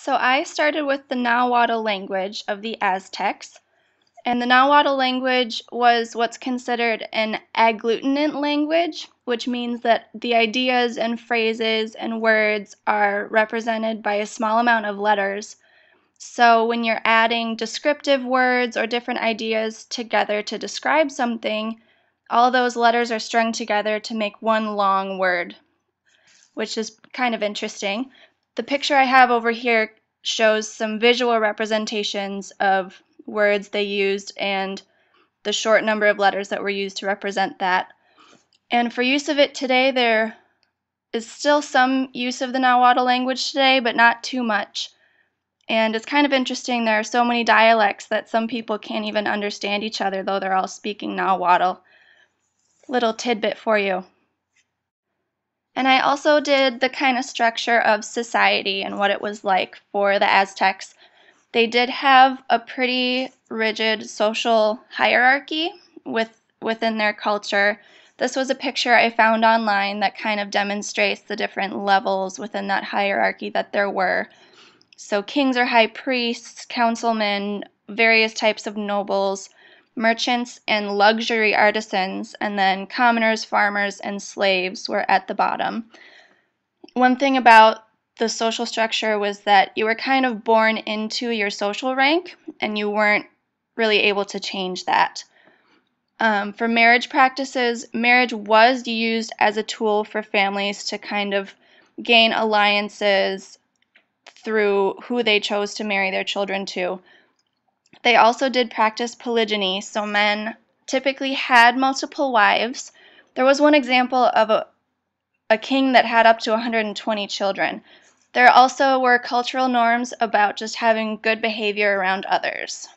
So I started with the Nahuatl language of the Aztecs, and the Nahuatl language was what's considered an agglutinant language, which means that the ideas and phrases and words are represented by a small amount of letters. So when you're adding descriptive words or different ideas together to describe something, all those letters are strung together to make one long word, which is kind of interesting. The picture I have over here shows some visual representations of words they used and the short number of letters that were used to represent that. And for use of it today, there is still some use of the Nahuatl language today, but not too much. And it's kind of interesting, there are so many dialects that some people can't even understand each other, though they're all speaking Nahuatl. Little tidbit for you. And I also did the kind of structure of society and what it was like for the Aztecs. They did have a pretty rigid social hierarchy within their culture. This was a picture I found online that kind of demonstrates the different levels within that hierarchy that there were. So kings or high priests, councilmen, various types of nobles, merchants and luxury artisans, and then commoners, farmers, and slaves were at the bottom. One thing about the social structure was that you were kind of born into your social rank, and you weren't really able to change that. For marriage practices, marriage was used as a tool for families to kind of gain alliances through who they chose to marry their children to. They also did practice polygyny, so men typically had multiple wives. There was one example of a king that had up to 120 children. There also were cultural norms about just having good behavior around others.